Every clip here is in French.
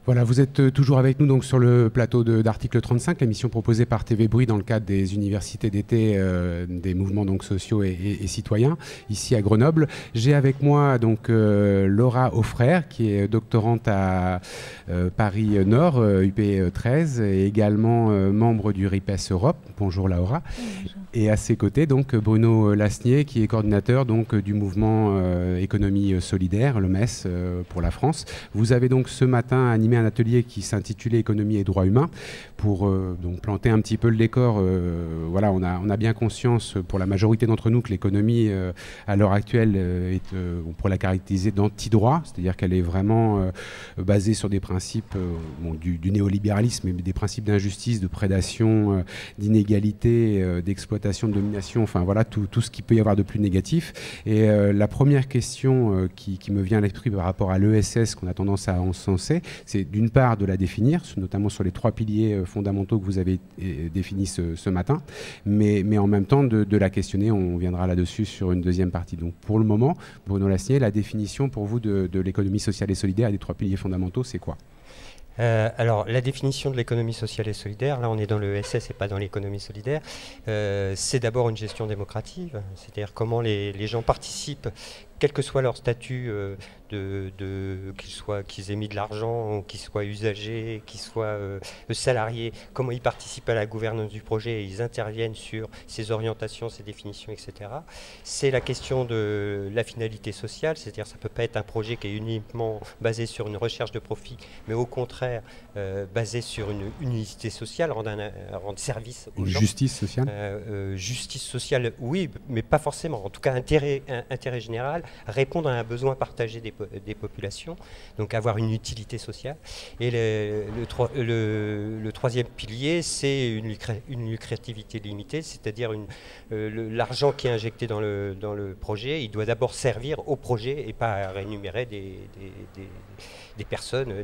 Voilà, vous êtes toujours avec nous donc sur le plateau d'Article 35, l'émission proposée par TV Bruit dans le cadre des universités d'été des mouvements donc sociaux et citoyens ici à Grenoble. J'ai avec moi donc Laura Auffrère qui est doctorante à Paris Nord, UP 13, et également membre du RIPES Europe. Bonjour Laura. Bonjour. Et à ses côtés donc Bruno Lasnier qui est coordinateur donc du mouvement économie solidaire, le MES pour la France. Vous avez donc ce matin animé un atelier qui s'intitulait Économie et droits humains pour donc planter un petit peu le décor. Voilà, on a bien conscience pour la majorité d'entre nous que l'économie à l'heure actuelle on pourrait la caractériser d'anti-droit, c'est-à-dire qu'elle est vraiment basée sur des principes du néolibéralisme, mais des principes d'injustice, de prédation, d'inégalité, d'exploitation, de domination, enfin voilà tout ce qu'il peut y avoir de plus négatif. Et la première question qui me vient à l'esprit par rapport à l'ESS qu'on a tendance à encenser, c'est d'une part de la définir, notamment sur les 3 piliers fondamentaux que vous avez définis ce matin, mais en même temps de la questionner. On viendra là-dessus sur une deuxième partie. Donc pour le moment, Bruno Lasnier, la définition pour vous de l'économie sociale et solidaire, des 3 piliers fondamentaux, c'est quoi ? Alors, la définition de l'économie sociale et solidaire, là on est dans le ESS et pas dans l'économie solidaire, c'est d'abord une gestion démocratique, c'est-à-dire comment les gens participent, quel que soit leur statut, qu'ils aient mis de l'argent, qu'ils soient usagers, qu'ils soient salariés, comment ils participent à la gouvernance du projet et ils interviennent sur ses orientations, ses définitions, etc. C'est la question de la finalité sociale, c'est-à-dire ça ne peut pas être un projet qui est uniquement basé sur une recherche de profit, mais au contraire basé sur une unicité sociale, rendre service aux gens. Justice sociale justice sociale, oui, mais pas forcément. En tout cas, intérêt général, répondre à un besoin partagé des populations, donc avoir une utilité sociale. Et le troisième pilier, c'est une lucrativité limitée, c'est-à-dire l'argent qui est injecté dans le projet, il doit d'abord servir au projet et pas à rémunérer des personnes,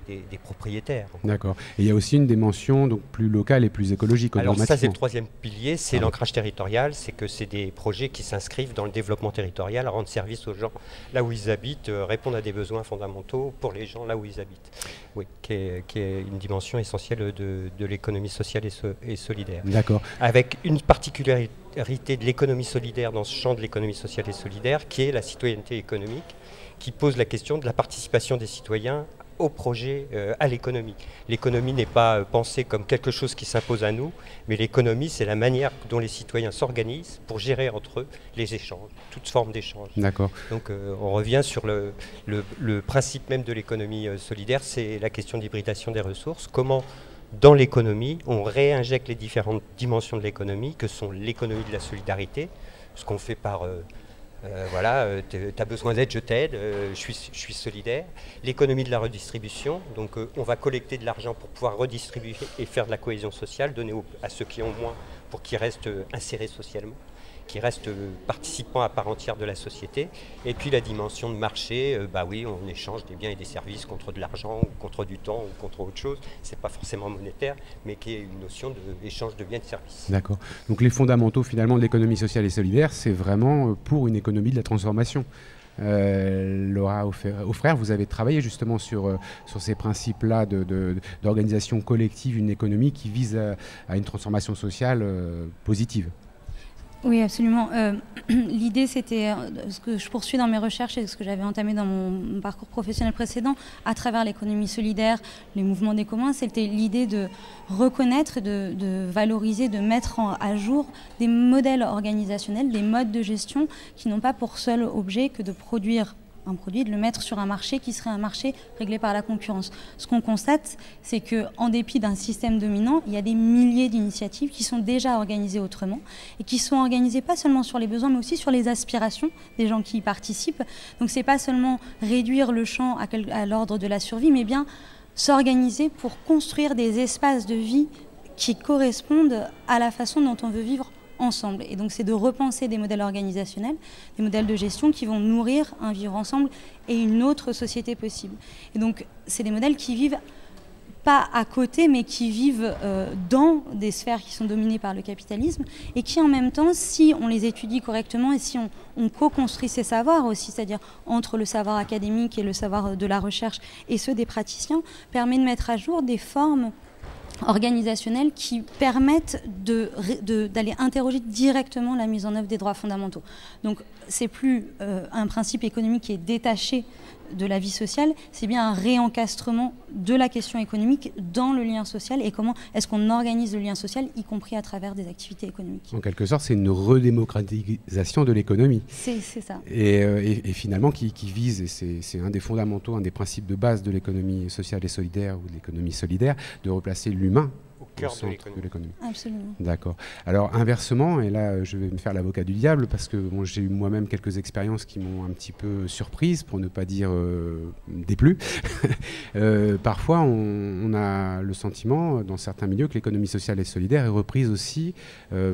des propriétaires. D'accord. Et il y a aussi une dimension donc, plus locale et plus écologique. Alors ça, c'est le troisième pilier, c'est l'ancrage territorial, c'est que c'est des projets qui s'inscrivent dans le développement territorial, à rendre service aux gens là où ils habitent, répondre à des besoins fondamentaux pour les gens là où ils habitent. Oui, qui est une dimension essentielle de l'économie sociale et solidaire. D'accord. Avec une particularité de l'économie solidaire dans ce champ de l'économie sociale et solidaire, qui est la citoyenneté économique, qui pose la question de la participation des citoyens au projet, à l'économie. L'économie n'est pas pensée comme quelque chose qui s'impose à nous, mais l'économie, c'est la manière dont les citoyens s'organisent pour gérer entre eux les échanges, toute forme d'échange. D'accord. Donc on revient sur le principe même de l'économie solidaire, c'est la question d'hybridation des ressources. Comment, dans l'économie, on réinjecte les différentes dimensions de l'économie, que sont l'économie de la solidarité, ce qu'on fait par... voilà, tu as besoin d'aide, je t'aide, je suis solidaire. L'économie de la redistribution, donc on va collecter de l'argent pour pouvoir redistribuer et faire de la cohésion sociale, donner à ceux qui ont moins pour qu'ils restent insérés socialement, qui restent participants à part entière de la société. Et puis la dimension de marché, bah oui, on échange des biens et des services contre de l'argent, ou contre du temps, ou contre autre chose. C'est pas forcément monétaire, mais qui est une notion d'échange de biens et de services. D'accord. Donc les fondamentaux finalement de l'économie sociale et solidaire, c'est vraiment pour une économie de la transformation. Laura Auffrère, vous avez travaillé justement sur ces principes-là d'organisation collective, une économie qui vise à une transformation sociale positive. Oui, absolument. L'idée, c'était ce que je poursuis dans mes recherches et ce que j'avais entamé dans mon parcours professionnel précédent, à travers l'économie solidaire, les mouvements des communs, c'était l'idée de reconnaître, de valoriser, de mettre à jour des modèles organisationnels, des modes de gestion qui n'ont pas pour seul objet que de produire un produit, de le mettre sur un marché qui serait un marché réglé par la concurrence. Ce qu'on constate, c'est qu'en dépit d'un système dominant, il y a des milliers d'initiatives qui sont déjà organisées autrement et qui sont organisées pas seulement sur les besoins, mais aussi sur les aspirations des gens qui y participent. Donc c'est pas seulement réduire le champ à l'ordre de la survie, mais bien s'organiser pour construire des espaces de vie qui correspondent à la façon dont on veut vivre ensemble. Et donc c'est de repenser des modèles organisationnels, des modèles de gestion qui vont nourrir un vivre ensemble et une autre société possible. Et donc c'est des modèles qui vivent pas à côté, mais qui vivent dans des sphères qui sont dominées par le capitalisme et qui en même temps, si on les étudie correctement et si on co-construit ces savoirs aussi, c'est-à-dire entre le savoir académique et le savoir de la recherche et ceux des praticiens, permet de mettre à jour des formes organisationnelles qui permettent d'aller interroger directement la mise en œuvre des droits fondamentaux. Donc c'est plus un principe économique qui est détaché de la vie sociale, c'est bien un réencastrement de la question économique dans le lien social et comment est-ce qu'on organise le lien social, y compris à travers des activités économiques. En quelque sorte, c'est une redémocratisation de l'économie. C'est ça. Et finalement, qui vise, et c'est un des fondamentaux, un des principes de base de l'économie sociale et solidaire ou de l'économie solidaire, de replacer l'humain au cœur de l'économie. Absolument. D'accord. Alors inversement, et là je vais me faire l'avocat du diable parce que bon, j'ai eu moi-même quelques expériences qui m'ont un petit peu surprise, pour ne pas dire déplu. Parfois on a le sentiment dans certains milieux que l'économie sociale et solidaire est reprise aussi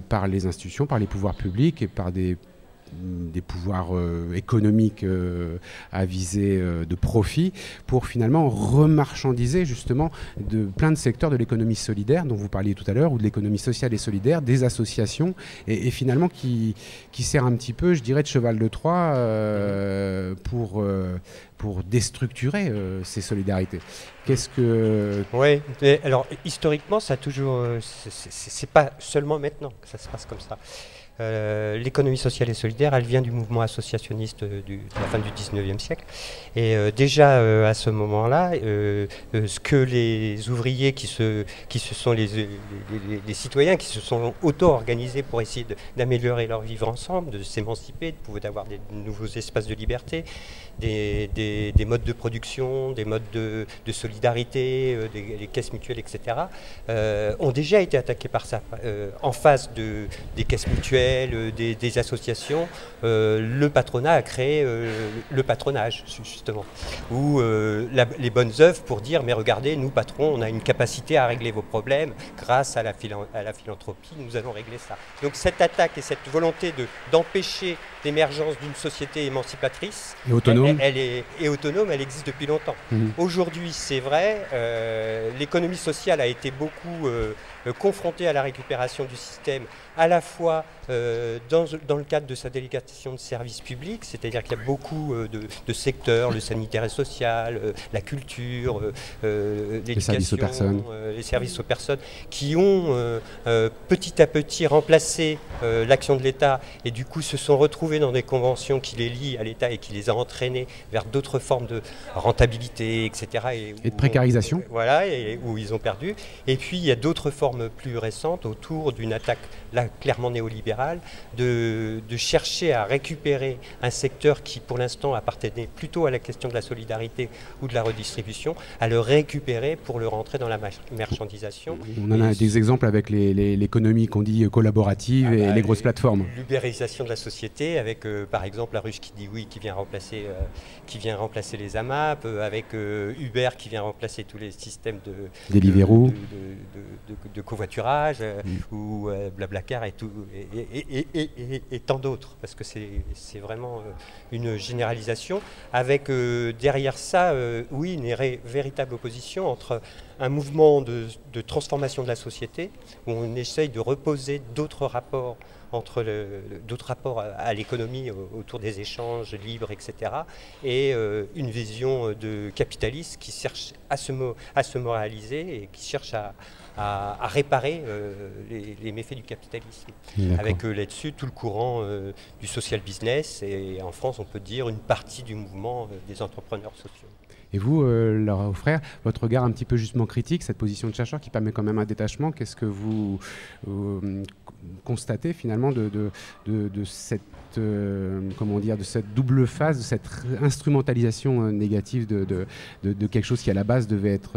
par les institutions, par les pouvoirs publics et par des pouvoirs économiques à visée de profit pour finalement remarchandiser justement plein de secteurs de l'économie solidaire dont vous parliez tout à l'heure ou de l'économie sociale et solidaire, des associations et finalement qui sert un petit peu, je dirais, de cheval de Troie pour déstructurer ces solidarités. Qu'est-ce que... Oui, alors historiquement ça a toujours... c'est pas seulement maintenant que ça se passe comme ça. L'économie sociale et solidaire, elle vient du mouvement associationniste de la fin du 19e siècle. Et déjà à ce moment-là, ce que les ouvriers qui se sont les citoyens qui se sont auto-organisés pour essayer d'améliorer leur vivre ensemble, de s'émanciper, d'avoir des nouveaux espaces de liberté, des modes de production, des modes de solidarité, les caisses mutuelles, etc., ont déjà été attaqués par ça. En face des caisses mutuelles, des associations, le patronat a créé le patronage, justement, ou les bonnes œuvres pour dire, mais regardez, nous, patrons, on a une capacité à régler vos problèmes grâce à la philanthropie, nous allons régler ça. Donc cette attaque et cette volonté d'empêcher l'émergence d'une société émancipatrice et autonome, et autonome, elle existe depuis longtemps. Aujourd'hui, c'est vrai, l'économie sociale a été beaucoup confrontée à la récupération du système, à la fois dans le cadre de sa délégation de services publics, c'est-à-dire qu'il y a beaucoup de secteurs, le sanitaire et social, la culture, l'éducation, les services aux personnes, qui ont petit à petit remplacé l'action de l'État et du coup se sont retrouvés dans des conventions qui les lient à l'État et qui les a entraînés vers d'autres formes de rentabilité, etc. Et de précarisation. Voilà, et où ils ont perdu. Et puis il y a d'autres formes plus récentes autour d'une attaque là clairement néolibérale, de chercher à récupérer un secteur qui pour l'instant appartenait plutôt à la question de la solidarité ou de la redistribution, à le récupérer pour le rentrer dans la marchandisation. On en a des exemples avec l'économie qu'on dit collaborative et les grosses plateformes. L'ubérisation de la société avec par exemple la ruche qui dit oui, qui vient remplacer les AMAP, avec Uber qui vient remplacer tous les systèmes de covoiturage ou Blablacar et tout et tant d'autres, parce que c'est vraiment une généralisation avec derrière ça oui une véritable opposition entre un mouvement de transformation de la société où on essaye de reposer d'autres rapports d'autres rapports à l'économie autour des échanges libres, etc. Et une vision de capitaliste qui cherche à se moraliser et qui cherche à réparer les méfaits du capitalisme. Avec là-dessus tout le courant du social business et en France on peut dire une partie du mouvement des entrepreneurs sociaux. Et vous, Laura Auffrère, votre regard un petit peu justement critique, cette position de chercheur qui permet quand même un détachement, qu'est-ce que vous constatez finalement de cette, comment dire, de cette double phase, de cette instrumentalisation négative de quelque chose qui à la base devait être...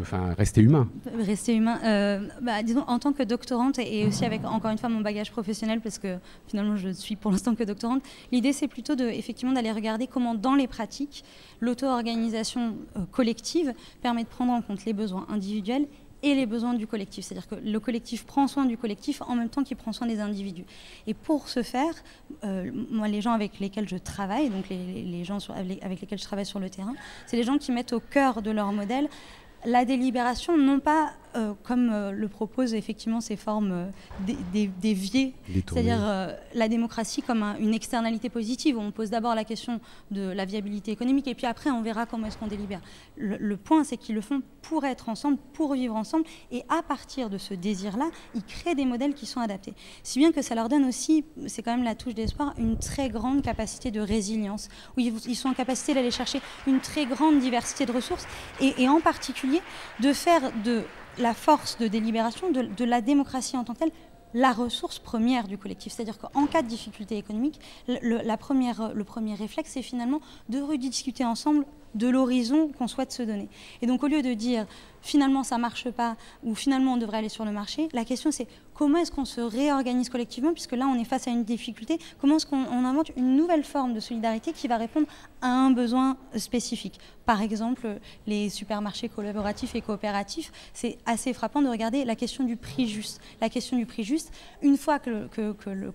Enfin, rester humain. Rester humain. Disons, en tant que doctorante et aussi avec, encore une fois, mon bagage professionnel, parce que finalement, je suis pour l'instant que doctorante, l'idée, c'est plutôt effectivement d'aller regarder comment, dans les pratiques, l'auto-organisation collective permet de prendre en compte les besoins individuels et les besoins du collectif. C'est-à-dire que le collectif prend soin du collectif en même temps qu'il prend soin des individus. Et pour ce faire, moi, les gens avec lesquels je travaille, donc les gens avec lesquels je travaille sur le terrain, c'est les gens qui mettent au cœur de leur modèle la délibération, non pas comme le proposent effectivement ces formes déviées, c'est-à-dire la démocratie comme une externalité positive. On pose d'abord la question de la viabilité économique et puis après on verra comment est-ce qu'on délibère. Le point, c'est qu'ils le font pour être ensemble, pour vivre ensemble, et à partir de ce désir-là, ils créent des modèles qui sont adaptés. Si bien que ça leur donne aussi, c'est quand même la touche d'espoir, une très grande capacité de résilience, où ils sont en capacité d'aller chercher une très grande diversité de ressources, et en particulier de faire de la force de délibération, de la démocratie en tant que telle, la ressource première du collectif. C'est-à-dire qu'en cas de difficulté économique, le premier réflexe, c'est finalement de rediscuter ensemble de l'horizon qu'on souhaite se donner. Et donc au lieu de dire finalement ça ne marche pas ou finalement on devrait aller sur le marché, la question c'est comment est-ce qu'on se réorganise collectivement, puisque là on est face à une difficulté, comment est-ce qu'on invente une nouvelle forme de solidarité qui va répondre à un besoin spécifique. Par exemple, les supermarchés collaboratifs et coopératifs, c'est assez frappant de regarder la question du prix juste. La question du prix juste, une fois que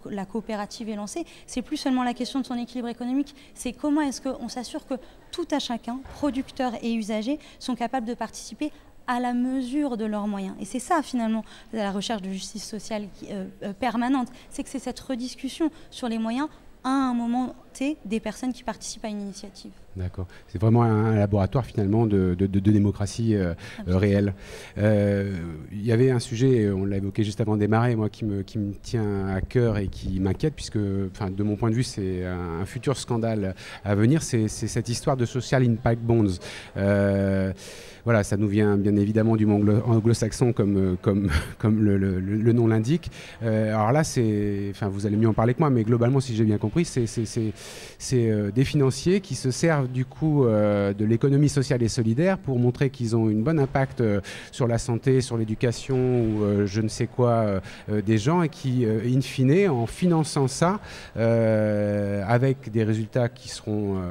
la coopérative est lancée, c'est plus seulement la question de son équilibre économique, c'est comment est-ce qu'on s'assure que tout à chacun, producteurs et usagers, sont capables de participer à la mesure de leurs moyens. Et c'est ça finalement la recherche de justice sociale permanente, c'est que c'est cette rediscussion sur les moyens à un moment T des personnes qui participent à une initiative. D'accord. C'est vraiment un laboratoire finalement de démocratie réelle. Il y avait un sujet, on l'a évoqué juste avant de démarrer, moi qui me tient à cœur et qui m'inquiète, puisque de mon point de vue c'est un futur scandale à venir, c'est cette histoire de social impact bonds. Voilà, ça nous vient bien évidemment du monde anglo-saxon comme le nom l'indique. Alors là, vous allez mieux en parler que moi, mais globalement, si j'ai bien compris, c'est des financiers qui se servent du coup de l'économie sociale et solidaire pour montrer qu'ils ont un bon impact sur la santé, sur l'éducation ou je ne sais quoi des gens, et qui, in fine, en finançant ça, avec des résultats qui seront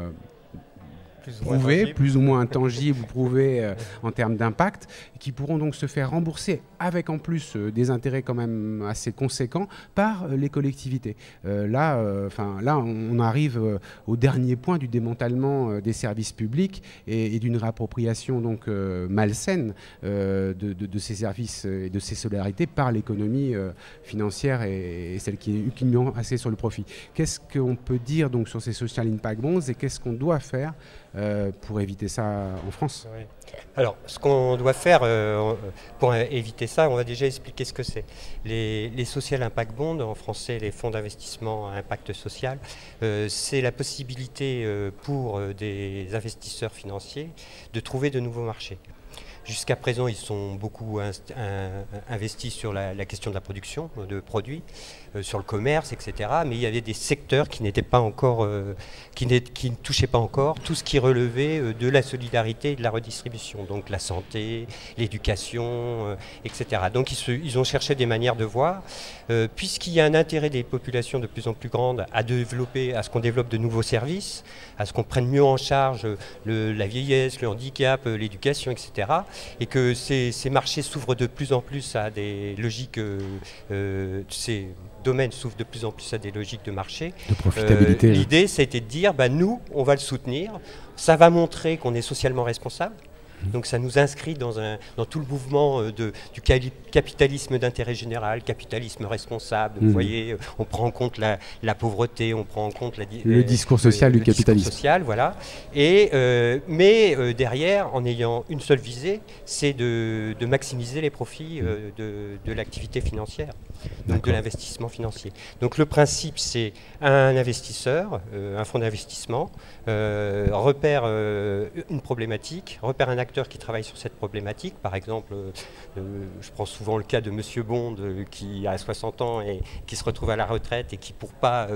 prouvés, plus ou moins intangibles ou prouvés en termes d'impact, qui pourront donc se faire rembourser avec en plus des intérêts quand même assez conséquents par les collectivités. Là, on arrive au dernier point du démantèlement des services publics et d'une réappropriation donc malsaine de ces services et de ces solidarités par l'économie financière et celle qui est uniquement assez sur le profit. Qu'est-ce qu'on peut dire donc sur ces social impact bonds et qu'est-ce qu'on doit faire pour éviter ça en France? Oui. Alors, ce qu'on doit faire pour éviter ça, on va déjà expliquer ce que c'est. Les social impact bonds, en français les fonds d'investissement à impact social, c'est la possibilité pour des investisseurs financiers de trouver de nouveaux marchés. Jusqu'à présent, ils sont beaucoup investis sur la question de la production de produits, sur le commerce, etc. Mais il y avait des secteurs qui n'étaient pas encore, qui ne touchaient pas encore tout ce qui relevait de la solidarité et de la redistribution, donc la santé, l'éducation, etc. Donc ils ont cherché des manières de voir, puisqu'il y a un intérêt des populations de plus en plus grandes à ce qu'on développe de nouveaux services, à ce qu'on prenne mieux en charge la vieillesse, le handicap, l'éducation, etc. Et que ces marchés s'ouvrent de plus en plus à des logiques, ces domaines s'ouvrent de plus en plus à des logiques de marché. De profitabilité. L'idée, c'était de dire, nous, on va le soutenir, ça va montrer qu'on est socialement responsable. Donc ça nous inscrit dans tout le mouvement du capitalisme d'intérêt général, capitalisme responsable. Vous voyez, on prend en compte la pauvreté, on prend en compte le discours social du capitalisme. Social, voilà. Mais derrière, en ayant une seule visée, c'est de maximiser les profits de l'activité financière, donc de l'investissement financier. Donc le principe, c'est un investisseur, un fonds d'investissement, repère une problématique, repère un acteur qui travaille sur cette problématique. Par exemple, je prends souvent le cas de Monsieur Bond qui a 60 ans et qui se retrouve à la retraite et qui, pour pas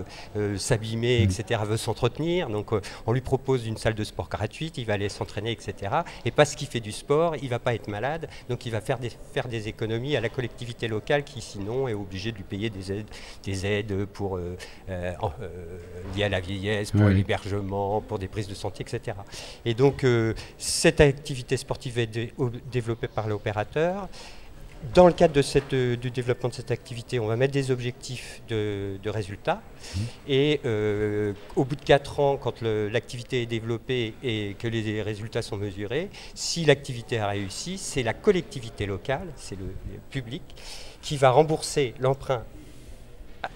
s'abîmer, etc., veut s'entretenir. Donc on lui propose une salle de sport gratuite, il va aller s'entraîner, etc. Et parce qu'il fait du sport, il ne va pas être malade, donc il va faire des économies à la collectivité locale qui sinon est obligée de lui payer des aides pour liées à la vieillesse, pour l'hébergement, pour des prises de santé, etc. Et donc cette activité sportive est développée par l'opérateur. Dans le cadre du développement de cette activité, on va mettre des objectifs de résultats. Et au bout de 4 ans, quand l'activité est développée et que les résultats sont mesurés, si l'activité a réussi, c'est la collectivité locale, c'est le public, qui va rembourser l'emprunt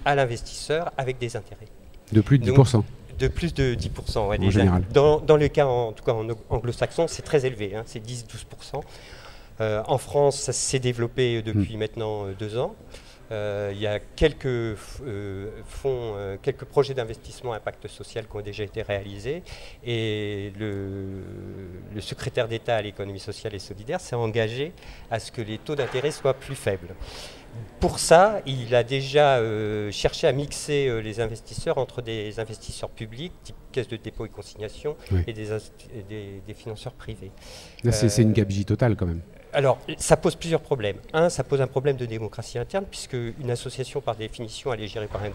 à l'investisseur avec des intérêts. De plus de 10%. Donc, de plus de 10%. Ouais, en général. Dans le cas, en tout cas en anglo-saxon, c'est très élevé, hein, c'est 10-12%. En France, ça s'est développé depuis maintenant 2 ans. Il y a quelques quelques projets d'investissement à impact social qui ont déjà été réalisés. Et le secrétaire d'État à l'économie sociale et solidaire s'est engagé à ce que les taux d'intérêt soient plus faibles. Pour ça, il a déjà cherché à mixer les investisseurs entre des investisseurs publics, type caisse de dépôt et consignation, et des financeurs privés. Là, c'est une gabegie totale quand même. Alors, ça pose plusieurs problèmes. Un, ça pose un problème de démocratie interne, puisque une association, par définition, elle est gérée par un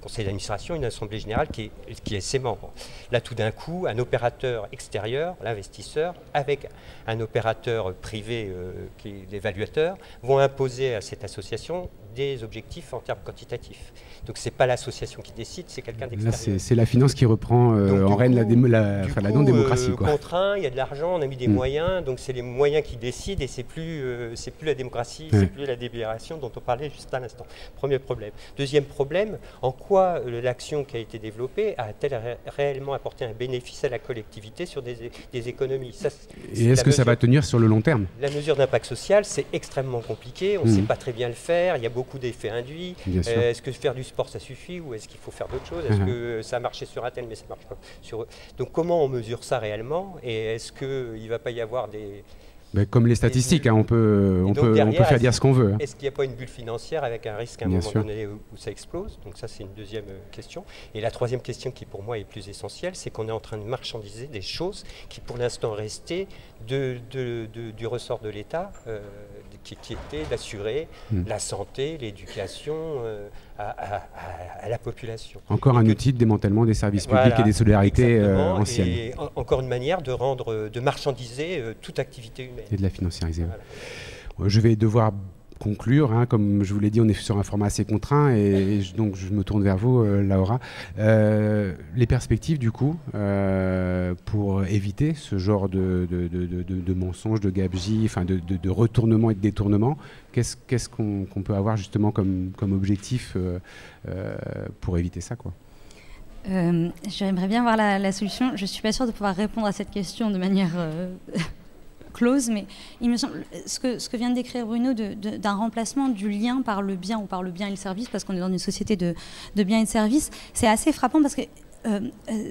conseil d'administration, une assemblée générale qui est ses membres. Là, tout d'un coup, un opérateur extérieur, l'investisseur, avec un opérateur privé, qui est l'évaluateur, vont imposer à cette association des objectifs en termes quantitatifs. Donc, ce n'est pas l'association qui décide, c'est quelqu'un d'extérieur. Là, c'est la finance qui reprend en règne la non-démocratie. Contraint, il y a de l'argent, on a mis des moyens, donc c'est les moyens qui décident et c'est plus la démocratie, c'est plus la délibération dont on parlait juste à l'instant. Premier problème. Deuxième problème, en quoi l'action qui a été développée a-t-elle réellement apporté un bénéfice à la collectivité sur des économies? Et est-ce que ça va tenir sur le long terme? La mesure d'impact social, c'est extrêmement compliqué, on ne sait pas très bien le faire, il y a beaucoup d'effets induits. Est-ce que faire du sport ça suffit ou est-ce qu'il faut faire d'autres choses? Est-ce que ça a marché sur un tel mais ça marche pas sur eux? Donc comment on mesure ça réellement? Et est-ce qu'il ne va pas y avoir des... Comme les statistiques, on peut faire dire ce qu'on veut. Est-ce qu'il n'y a pas une bulle financière avec un risque à un moment donné où ça explose? Donc ça, c'est une deuxième question. Et la troisième question qui, pour moi, est plus essentielle, c'est qu'on est en train de marchandiser des choses qui, pour l'instant, restaient du ressort de l'État, qui était d'assurer la santé, l'éducation à la population. Encore un outil de démantèlement des services publics et des solidarités anciennes. Et encore une manière de marchandiser toute activité humaine. Et de la financiariser. Voilà. Je vais devoir conclure, hein, comme je vous l'ai dit, on est sur un format assez contraint et donc je me tourne vers vous, Laura. Les perspectives du coup pour éviter ce genre de mensonges, de gabegie, enfin de retournement et de détournement, qu'est-ce qu'on peut avoir justement comme objectif pour éviter ça, quoi? J'aimerais bien voir la solution. Je ne suis pas sûre de pouvoir répondre à cette question de manière close, mais il me semble, ce que vient de décrire Bruno, d'un remplacement du lien par le bien ou par le bien et le service, parce qu'on est dans une société de biens et de services, c'est assez frappant parce que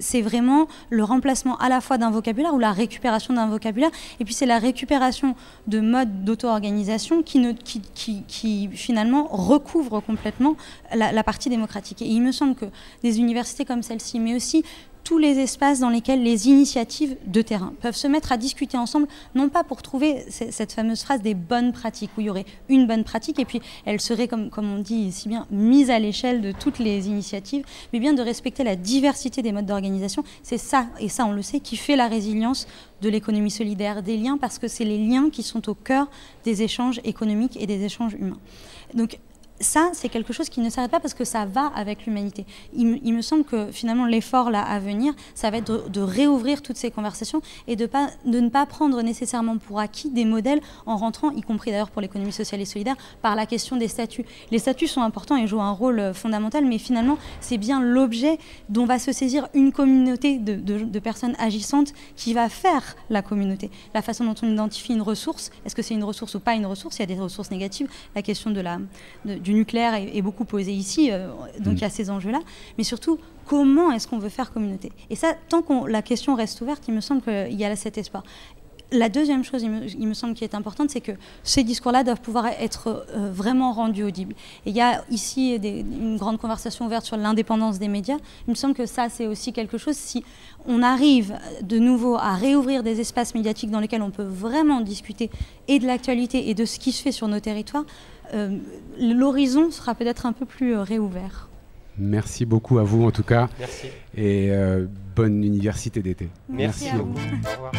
c'est vraiment le remplacement à la fois d'un vocabulaire ou la récupération d'un vocabulaire, et puis c'est la récupération de modes d'auto-organisation qui finalement recouvre complètement la partie démocratique. Et il me semble que des universités comme celle-ci, mais aussi tous les espaces dans lesquels les initiatives de terrain peuvent se mettre à discuter ensemble, non pas pour trouver cette fameuse phrase des bonnes pratiques, où il y aurait une bonne pratique et puis elle serait, comme on dit si bien, mise à l'échelle de toutes les initiatives, mais bien de respecter la diversité des modes d'organisation. C'est ça, et ça on le sait, qui fait la résilience de l'économie solidaire, des liens, parce que c'est les liens qui sont au cœur des échanges économiques et des échanges humains. Donc, ça, c'est quelque chose qui ne s'arrête pas parce que ça va avec l'humanité. Il me semble que finalement l'effort là à venir, ça va être de réouvrir toutes ces conversations et de ne pas prendre nécessairement pour acquis des modèles en rentrant, y compris d'ailleurs pour l'économie sociale et solidaire, par la question des statuts. Les statuts sont importants et jouent un rôle fondamental, mais finalement c'est bien l'objet dont va se saisir une communauté de personnes agissantes qui va faire la communauté. La façon dont on identifie une ressource, est-ce que c'est une ressource ou pas une ressource? Il y a des ressources négatives. La question du nucléaire est beaucoup posée ici, donc il y a ces enjeux-là, mais surtout, comment est-ce qu'on veut faire communauté? Et ça, tant que la question reste ouverte, il me semble qu'il y a cet espoir. La deuxième chose, il me semble, qui est importante, c'est que ces discours-là doivent pouvoir être vraiment rendus audibles. Et il y a ici une grande conversation ouverte sur l'indépendance des médias. Il me semble que ça, c'est aussi quelque chose, si on arrive de nouveau à réouvrir des espaces médiatiques dans lesquels on peut vraiment discuter et de l'actualité et de ce qui se fait sur nos territoires, l'horizon sera peut-être un peu plus réouvert. Merci beaucoup à vous en tout cas. Merci. Et bonne université d'été. Merci à vous. Au revoir.